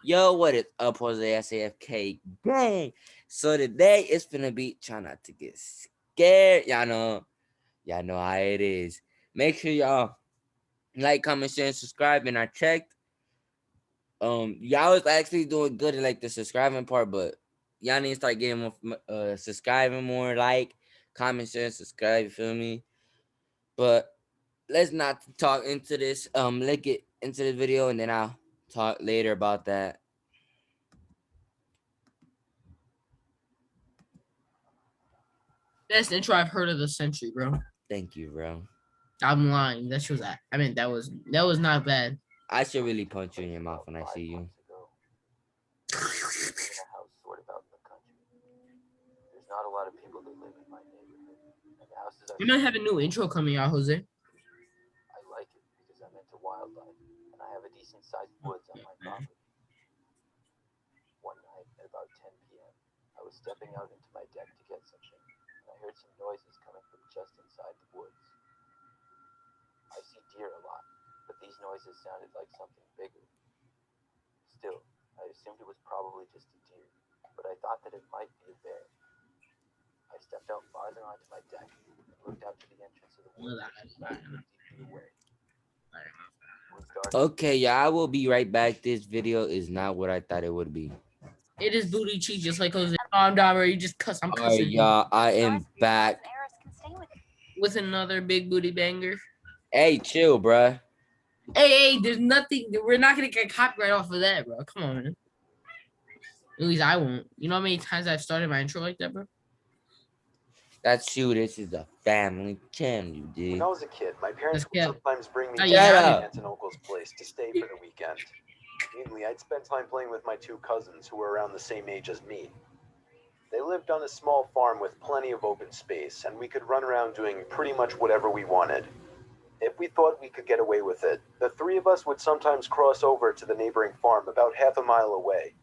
Yo, what is up, Jose SAFK gang? So today it's finna be try not to get scared. Y'all know how it is. Make sure y'all like, comment, share, and subscribe. And I checked. Y'all was actually doing good in like the subscribing part, but y'all need to start getting more subscribing more, like, comment, share, and subscribe, you feel me? But let's not talk into this. Let's get into the video and then I'll talk later about that. Best intro I've heard of the century, bro. Thank you, bro. I'm lying. That was. I mean, that was not bad. I should really punch you in your mouth when I see you. In a house sort of out in the country. There's not a lot of people that live in my neighborhood, and the houses are You might have a small. new intro coming out, Jose. I like it because I'm into wildlife, and I have a decent sized woods on my property. One night at about 10 p.m., I was stepping out into my deck to get something, and I heard some noises coming from just inside the woods. I see deer a lot, but these noises sounded like something bigger. Still, I assumed it was probably just a deer, but I thought that it might be a bear. I stepped out farther onto my deck and looked out to the entrance of the woods, which is about 50 feet away. It was dark out Okay, there. yeah, I will be right back. This video is not what I thought it would be. It is booty cheek, just like Jose. I'm down, bro. You just cuss. I'm Alright, cussing him y'all, I am back. with another big booty banger. Hey, chill, bruh. Hey, there's nothing. We're not gonna get copyright off of that, bro. Come on, man. At least I won't. You know how many times I've started my intro like that, bro? That's you. This is a family channel, you When dig? I was a kid, my Let's parents would get. sometimes bring me How to you Shut my doubted? up. aunt and uncle's place to stay for the weekend. Mainly, I'd spend time playing with my two cousins who were around the same age as me. They lived on a small farm with plenty of open space, and we could run around doing pretty much whatever we wanted. If we thought we could get away with it, the three of us would sometimes cross over to the neighboring farm about half a mile away.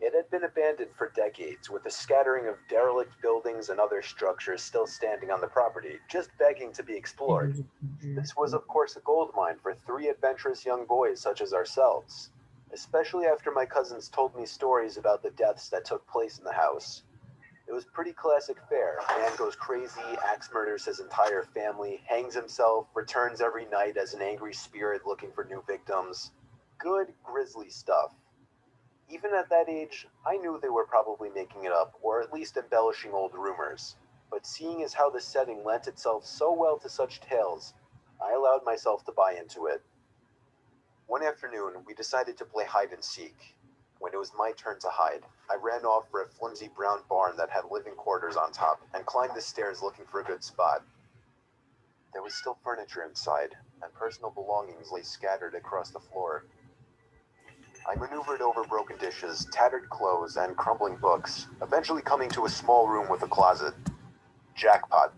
It had been abandoned for decades, with a scattering of derelict buildings and other structures still standing on the property, just begging to be explored. This was, of course, a gold mine for three adventurous young boys such as ourselves, especially after my cousins told me stories about the deaths that took place in the house. It was pretty classic fare. Man goes crazy, axe murders his entire family, hangs himself, returns every night as an angry spirit looking for new victims. Good, grisly stuff. Even at that age, I knew they were probably making it up, or at least embellishing old rumors. But seeing as how the setting lent itself so well to such tales, I allowed myself to buy into it. One afternoon, we decided to play hide and seek. When it was my turn to hide, I ran off for a flimsy brown barn that had living quarters on top and climbed the stairs looking for a good spot. There was still furniture inside, and personal belongings lay scattered across the floor. I maneuvered over broken dishes, tattered clothes, and crumbling books, eventually coming to a small room with a closet. Jackpot.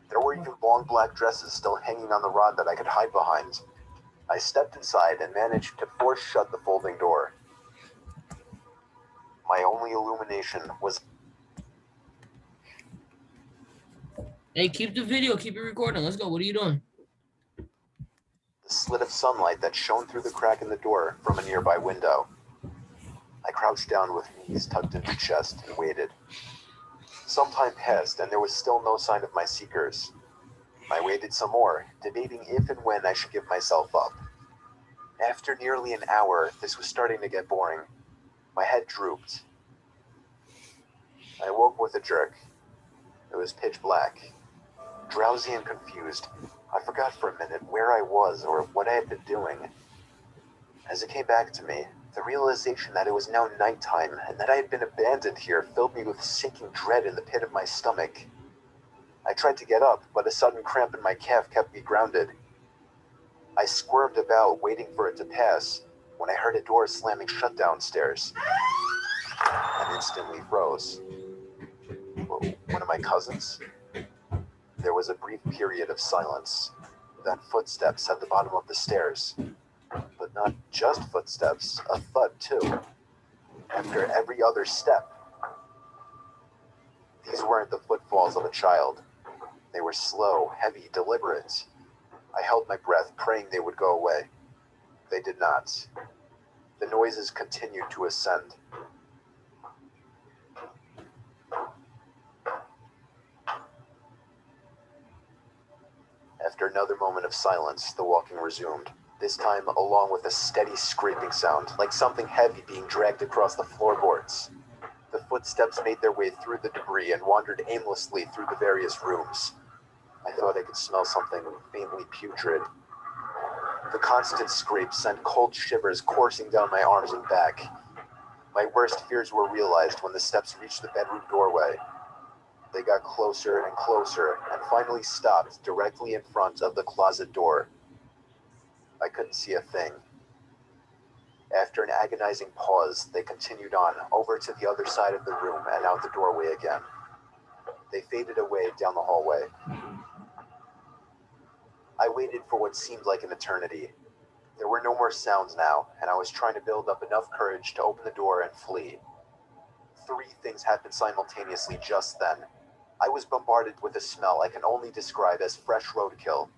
There were even long black dresses still hanging on the rod that I could hide behind. I stepped inside and managed to force shut the folding door. My only illumination was Hey, keep the video. Keep it recording. Let's go. What are you doing? the slit of sunlight that shone through the crack in the door from a nearby window. I crouched down with knees tucked into chest and waited. Some time passed, and there was still no sign of my seekers. I waited some more, debating if and when I should give myself up. After nearly an hour, this was starting to get boring. My head drooped. I woke with a jerk. It was pitch black. Drowsy and confused, I forgot for a minute where I was or what I had been doing. As it came back to me, the realization that it was now nighttime and that I had been abandoned here filled me with sinking dread in the pit of my stomach. I tried to get up, but a sudden cramp in my calf kept me grounded. I squirmed about, waiting for it to pass, when I heard a door slamming shut downstairs, and instantly froze. One of my cousins? There was a brief period of silence, then footsteps at the bottom of the stairs. But not just footsteps, a thud too. After every other step, these weren't the footfalls of a child. They were slow, heavy, deliberate. I held my breath, praying they would go away. They did not. The noises continued to ascend. After another moment of silence, the walking resumed, this time along with a steady scraping sound, like something heavy being dragged across the floorboards. The footsteps made their way through the debris and wandered aimlessly through the various rooms. I thought I could smell something faintly putrid. The constant scrape sent cold shivers coursing down my arms and back. My worst fears were realized when the steps reached the bedroom doorway. They got closer and closer and finally stopped directly in front of the closet door. I couldn't see a thing. After an agonizing pause, they continued on, over to the other side of the room and out the doorway again. They faded away down the hallway. I waited for what seemed like an eternity. There were no more sounds now, and I was trying to build up enough courage to open the door and flee. 3 things happened simultaneously just then. I was bombarded with a smell I can only describe as fresh roadkill.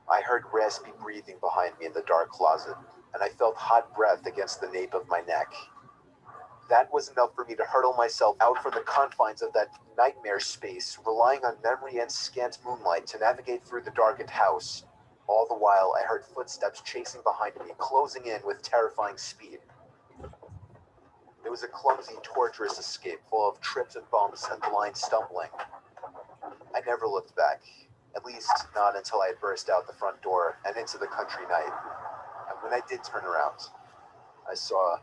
I heard raspy breathing behind me in the dark closet, and I felt hot breath against the nape of my neck. That was enough for me to hurtle myself out from the confines of that nightmare space, relying on memory and scant moonlight to navigate through the darkened house. All the while, I heard footsteps chasing behind me, closing in with terrifying speed. It was a clumsy, torturous escape full of trips and bumps and blind stumbling. I never looked back, at least not until I had burst out the front door and into the country night. And when I did turn around, I saw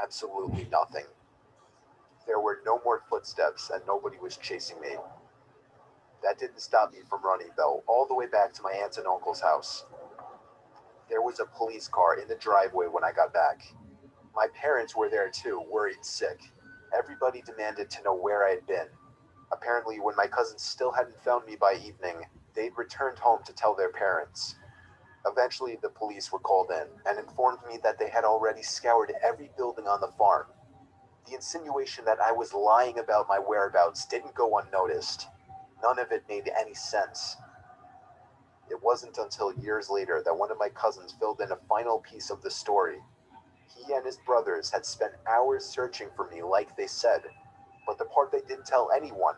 absolutely nothing. There were no more footsteps and nobody was chasing me. That didn't stop me from running, though, all the way back to my aunt and uncle's house. There was a police car in the driveway when I got back. My parents were there too, worried sick. Everybody demanded to know where I had been. Apparently, when my cousins still hadn't found me by evening, they'd returned home to tell their parents. Eventually, the police were called in and informed me that they had already scoured every building on the farm. The insinuation that I was lying about my whereabouts didn't go unnoticed. None of it made any sense. It wasn't until years later that one of my cousins filled in a final piece of the story. He and his brothers had spent hours searching for me like they said, but the part they didn't tell anyone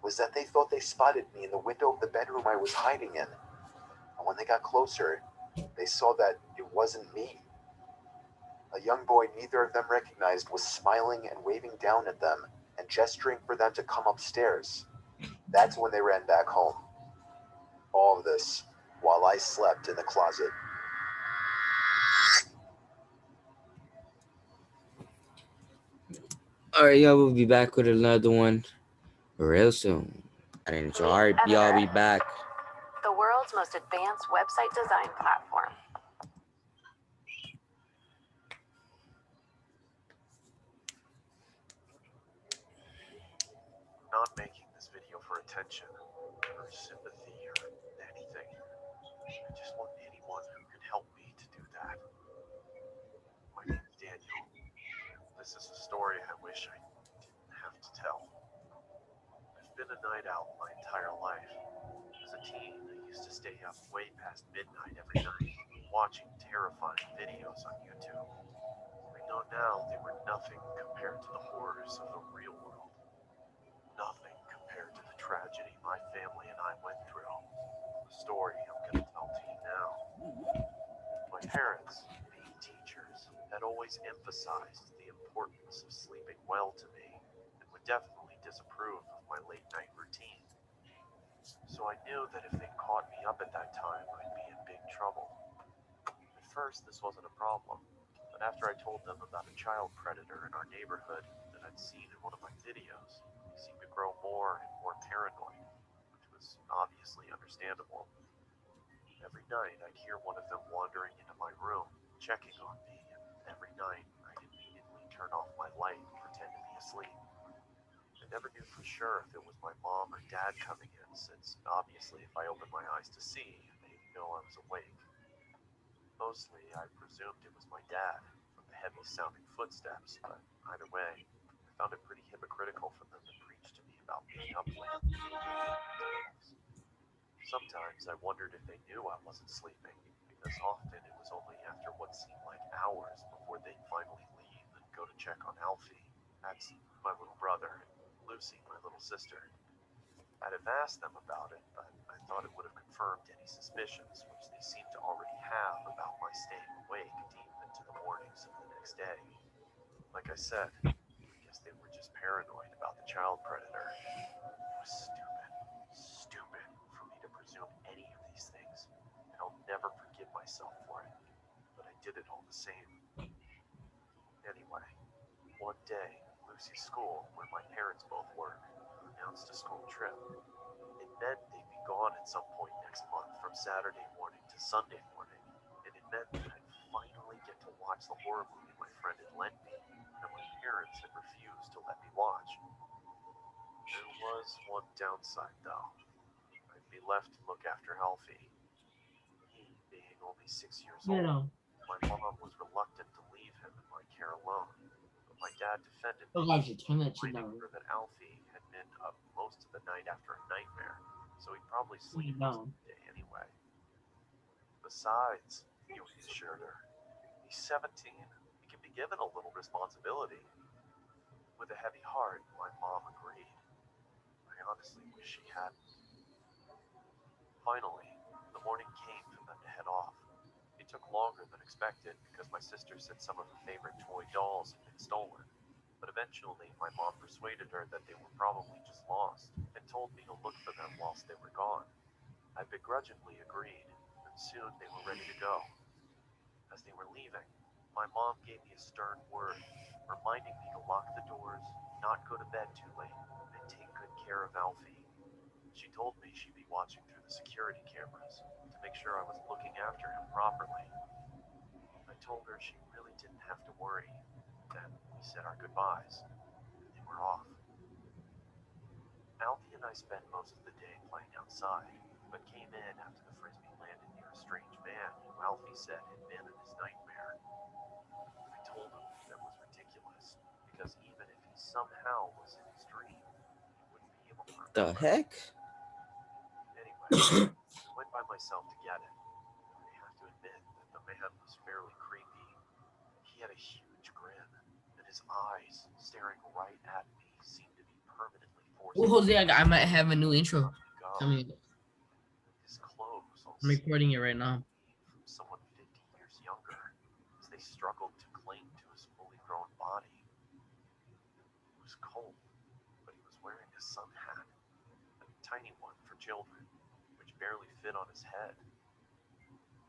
was that they thought they spotted me in the window of the bedroom I was hiding in. And when they got closer, they saw that it wasn't me. A young boy neither of them recognized was smiling and waving down at them and gesturing for them to come upstairs. That's when they ran back home. All of this while I slept in the closet. Alright, y'all, we'll be back with another one real soon. And enjoy. Y'all be back. The world's most advanced website design platform. Not making this video for attention, or sympathy, or anything. I just want anyone who can help me to do that. My name's Daniel. This is a story I wish I didn't have to tell. I've been a night owl my entire life. As a teen, I used to stay up way past midnight every night, watching terrifying videos on YouTube. I know now they were nothing compared to the horrors of the real world. Nothing compared to the tragedy my family and I went through. The story I'm going to tell to you now. My parents, being teachers, had always emphasized the importance of sleeping well to me and would definitely disapprove of my late night routine. So I knew that if they caught me up at that time, I'd be in big trouble. At first, this wasn't a problem, but after I told them about a child predator in our neighborhood that I'd seen in one of my videos, they seemed to grow more and more paranoid, which was obviously understandable. Every night, I'd hear one of them wandering into my room, checking on me, and every night, I'd immediately turn off my light and pretend to be asleep. I never knew for sure if it was my mom or dad coming in, since obviously if I opened my eyes to see, they'd know I was awake. Mostly, I presumed it was my dad, from the heavy-sounding footsteps, but either way, I found it pretty hypocritical for them to preach to me about being up late. Sometimes I wondered if they knew I wasn't sleeping, As often, it was only after what seemed like hours before they'd finally leave and go to check on Alfie. That's my little brother, and Lucy, my little sister. I'd have asked them about it, but I thought it would have confirmed any suspicions which they seemed to already have about my staying awake deep into the mornings of the next day. Like I said, I guess they were just paranoid about the child predator. It was stupid, stupid for me to presume any of these things, and I'll never forgive myself for it. But I did it all the same. Anyway, one day, Lucy's school, where my parents both work, announced a school trip. It meant they'd be gone at some point next month from Saturday morning to Sunday morning, and it meant that I'd finally get to watch the horror movie my friend had lent me, and my parents had refused to let me watch. There was one downside, though. I'd be left to look after Alfie. He, being only 6 years You old, know. my mom was reluctant to leave him in my care alone, but my dad defended Oh, me, guys, you turn that shit reminding down. her that Alfie had been up most of the night after a nightmare, so he'd probably sleep No. most of the day anyway. Besides, he assured her, he's 17, he can be given a little responsibility. With a heavy heart, my mom agreed. I honestly wish she hadn't. Finally, the morning came for them to head off. It took longer than expected because my sister said some of her favorite toy dolls had been stolen. But eventually, my mom persuaded her that they were probably just lost and told me to look for them whilst they were gone. I begrudgingly agreed, and soon they were ready to go. As they were leaving, my mom gave me a stern word, reminding me to lock the doors, not go to bed too late, and take good care of Alfie. She told me she'd be watching through the security cameras to make sure I was looking after him properly. I told her she really didn't have to worry. Then we said our goodbyes, and they were off. Alfie and I spent most of the day playing outside, but came in after the frisbee landed near a strange man who Alfie said had been in his nightmare. I told him that was ridiculous, because even if he somehow was in his dream, he wouldn't be able to The remember. heck? Anyway, I went by myself to get it. I have to admit that the man was fairly creepy. He had a huge grin, and his eyes, staring right at me, seemed to be permanently forcing Oh, Jose, I might have a new intro. me to go. I mean, His clothes all I'm recording it right now. from someone 50 years younger, as they struggled to cling to his fully grown body. It was cold, but he was wearing a sun hat, a tiny one for children, which barely fit on his head.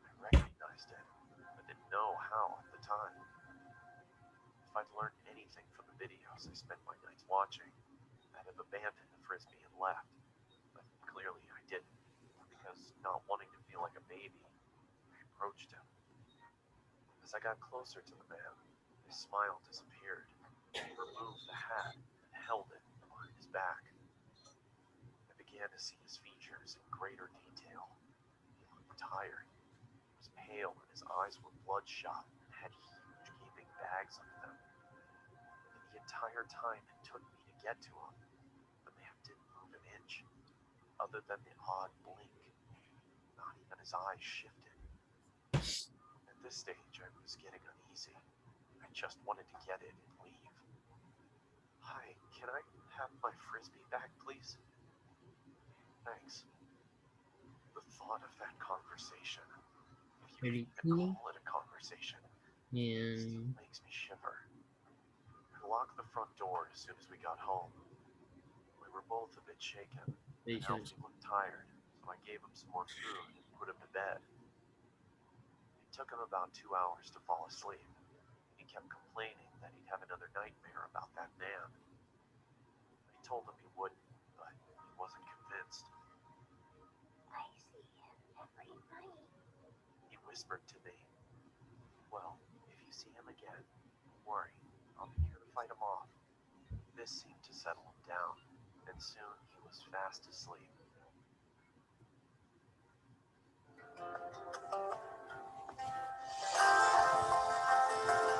I recognized it, but didn't know how at the time. If I'd learned anything from the videos I spent my nights watching, I'd have abandoned the frisbee and left. But clearly I didn't, because not wanting to feel like a baby, I approached him. As I got closer to the man, his smile disappeared. He removed the hat and held it behind his back. I began to see his features in greater detail. He looked tired. He was pale and his eyes were bloodshot and had huge gaping bags under them. And the entire time it took me to get to him, the man didn't move an inch, other than the odd blink. Not even his eyes shifted. At this stage, I was getting uneasy. I just wanted to get it and leave. Hi, can I have my frisbee back, please? Thanks. The thought of that conversation, if you Pretty can cool. call it a conversation, Yeah. still makes me shiver. I locked the front door as soon as we got home. We were both a bit shaken, and Alfie looked tired, so I gave him some more food and put him to bed. It took him about 2 hours to fall asleep. He kept complaining that he'd have another nightmare about that man. I told him he wouldn't, but he wasn't convinced. I see him every night. He whispered to me, "Well, if you see him again, don't worry. I'll be here to fight him off." This seemed to settle him down, and soon he was fast asleep.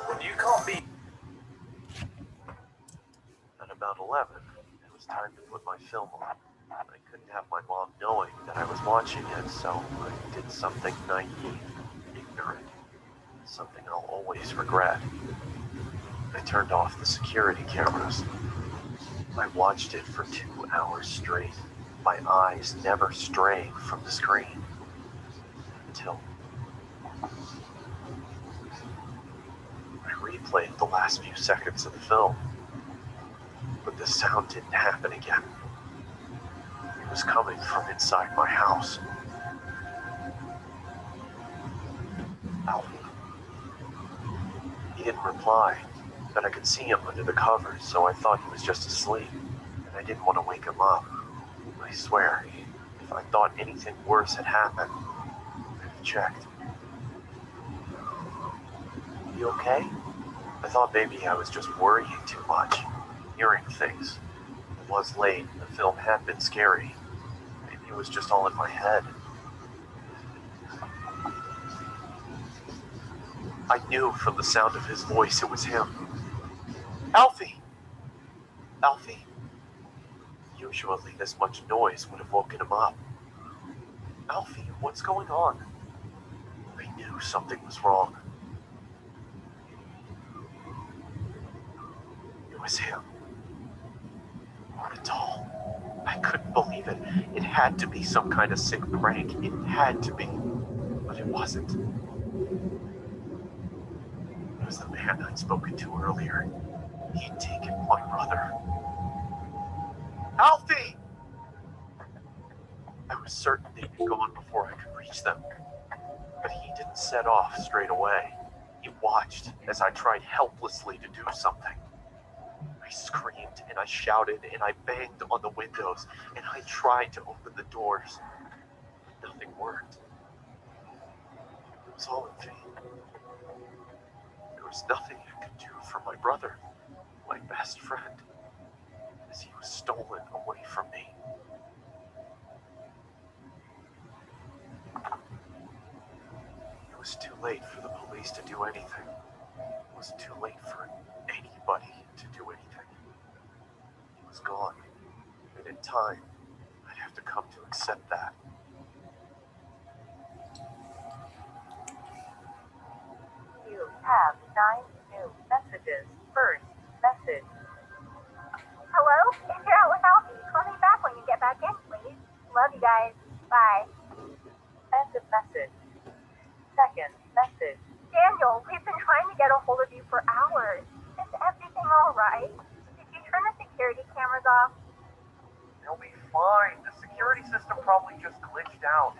When you call me at about 11, it was time to put my film on. I couldn't have my mom knowing that I was watching it, so I did something naive. ignorant. Something I'll always regret. I turned off the security cameras. I watched it for 2 hours straight, my eyes never straying from the screen. Until I replayed the last few seconds of the film. But the sound didn't happen again. It was coming from inside my house. Alfie. He didn't reply, but I could see him under the covers, so I thought he was just asleep, and I didn't want to wake him up. I swear, if I thought anything worse had happened, I'd have checked. You okay? I thought maybe I was just worrying too much, hearing things. It was late, and the film had been scary. Maybe it was just all in my head. I knew from the sound of his voice it was him. Alfie! Alfie! Usually this much noise would have woken him up. Alfie, what's going on? I knew something was wrong. It was him. Not at all. I couldn't believe it. It had to be some kind of sick prank. It had to be. But it wasn't. It was the man I'd spoken to earlier. He'd taken my brother. Alfie! I was certain they'd be gone before I could reach them. But he didn't set off straight away. He watched as I tried helplessly to do something. I screamed and I shouted and I banged on the windows and I tried to open the doors. Nothing worked. It was all in vain. There was nothing I could do for my brother, my best friend, as he was stolen away from me. It was too late for the police to do anything. It was too late for anybody to do anything. He was gone, and in time, I'd have to come to accept that. You have 9 new messages. First message. Hello? If you're out with Alfie, call me back when you get back in, please. Love you guys. Bye. End of message. Second message. Daniel, we've been trying to get a hold of you for hours. Is everything all right? Did you turn the security cameras off? They'll be fine. The security system probably just glitched out.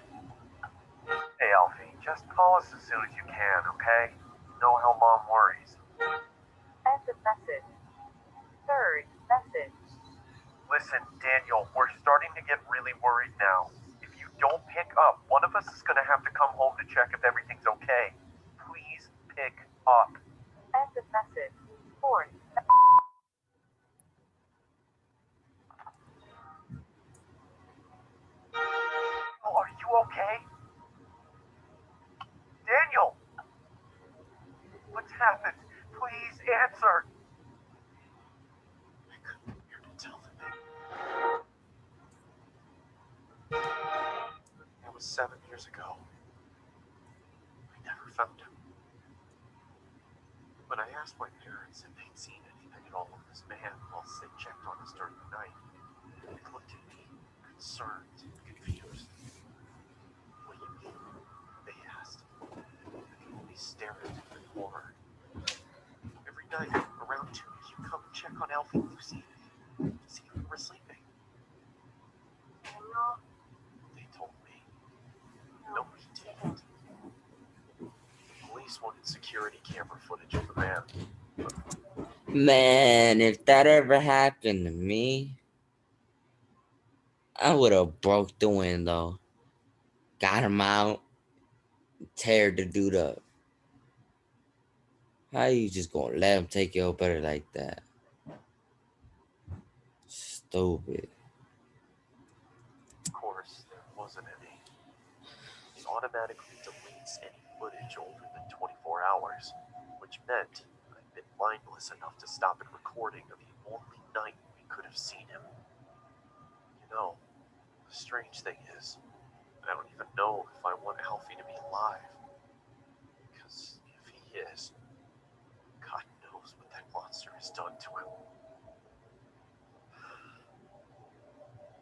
Hey, Alfie, just call us as soon as you can, okay? You know how Mom worries. End of message. Third message. Listen, Daniel, we're starting to get really worried now. If you don't pick up, one of us is going to have to come home to check if everything's okay. Please pick up. End of message. Fourth. Oh, are you okay? Daniel! What's happened? Please answer. I couldn't bear to tell them. That was 7 years ago. I never found him. When I asked my parents if they'd seen anything at all of this man whilst they checked on us during the night, they looked at me, concerned and confused. What do you mean? They asked. I could only stare at them in horror. Every night, around 2, you come and check on Alfie and Lucy. See if we were sleeping. Daniel. They told me. No, he didn't. The police wanted security camera footage of the man. Man, if that ever happened to me, I would have broke the window, got him out, teared the dude up. How you just gonna let him take your brother like that? Stupid. Of course, there wasn't any. It automatically deletes any footage older than 24 hours, which meant I'd been mindless enough to stop it recording of the only night we could have seen him. You know, the strange thing is, I don't even know if I want Alfie to be alive. he is. God knows what that monster has done to him.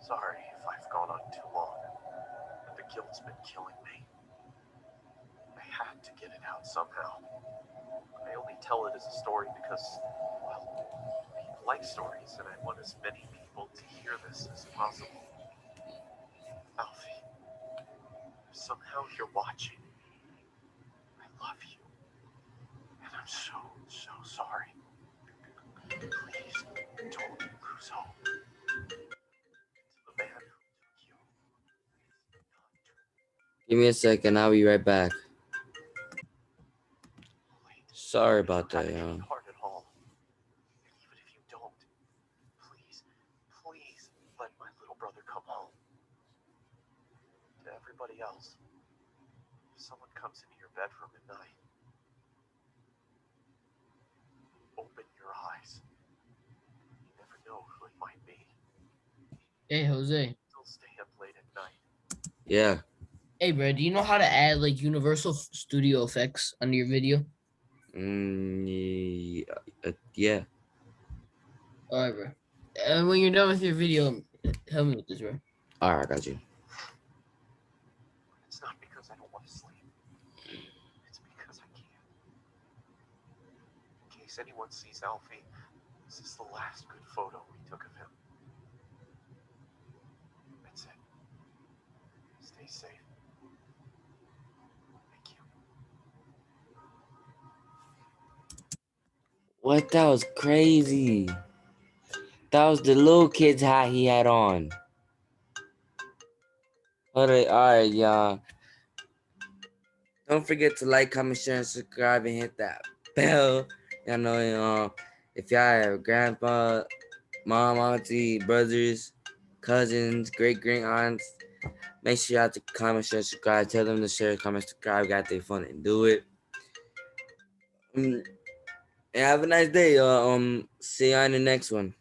Sorry if I've gone on too long, but the guilt's been killing me. I had to get it out somehow. I only tell it as a story because, well, people like stories, and I want as many people to hear this as possible. Alfie, if somehow you're watching, I love you. And I'm so, so sorry. Please don't lose hope. To the man who took you, it's not too Give me a second. I'll be right back. late. Sorry about Have that, any y'all. heart at all. And even if you don't, please, please let my little brother come home. To everybody else, if someone comes into your bedroom at night, open your eyes. You never know who it might be. Hey, Jose. They'll stay up late at night. Yeah. Hey, bro, do you know how to add like Universal Studio effects under your video? Yeah. All right, bro. And when you're done with your video, help me with this, bro. All right, I got you. It's not because I don't want to sleep. It's because I can't. In case anyone sees Alfie, this is the last good photo we took of him. That's it. Stay safe. Thank you. What? That was crazy. That was the little kid's hat he had on. All right, y'all. Don't forget to like, comment, share, and subscribe, and hit that bell. Y'all know, if y'all have grandpa, mom, auntie, brothers, cousins, great aunts, make sure y'all to comment, share, subscribe. Tell them to share, comment, subscribe. Got their fun and do it. And have a nice day, y'all. See y'all in the next one.